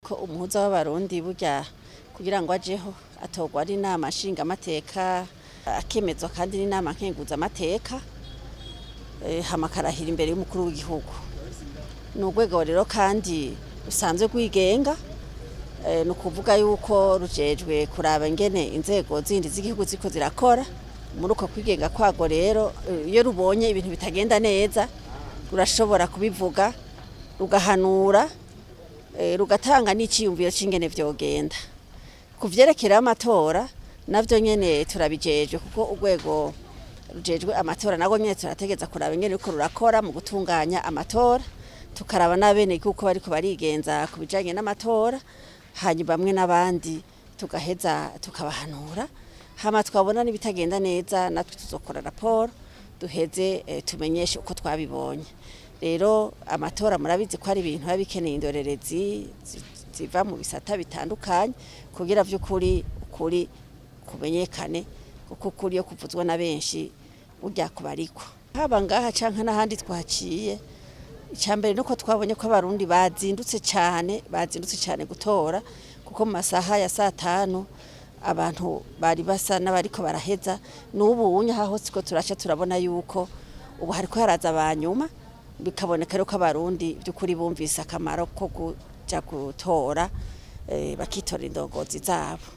yuko umuhuza w'abarundi burya kugira ngo ajeho atorwa ari inama nshingamateka akemezwa kandi n'inama nkenguzamateka hama akarahira imbere y'umukuru w'igihugu. Ni urwego rero kandi rusanzwe rwigenga, ni ukuvuga yuko rujejwe kuraba ingene inzego zindi z'igihugu ziko zirakora. Muri uko kwigenga kwago rero iyo rubonye ibintu bitagenda neza rurashobora kubivuga, rugahanura, rugatanga n'iciyumviro c'ingene vyogenda. Kuvyerekera amatora navyo nyene turabijejwe kuko urwego rujejwe amatora nago nyene turategeza kuraba ingene ruko rurakora mu gutunganya amatora, tukaraba n'abene kuko bariko barigenza ku bijanye n'amatora, hanyuma bamwe n'abandi tugaheza tukabahanura, hama twabona n'ibitagenda neza natwe tuzokora raporo duheze tumenyeshe uko twabibonye. Rero amatora murabizi ko ari ibintu bikeneye indorerezi ziva mu bisata bitandukanye kugira vy'ukuri ukuri kumenyekane, kuko ukuri yo kuvuzwa na benshi burya kubariko. Haba ngaha canke n'ahandi twaciye, icambere nuko twabonye ko abarundi bazindutse cyane gutora, kuko mu masaha ya 5 abantu bari basa n'abariko baraheza. N'ubu unye hose ko turaca turabona yuko ubu hariko haraza abanyuma, bikaboneka rero ko abarundi by'ukuri bumvise akamaro ko kuja gutora bakitora indongozi zabo.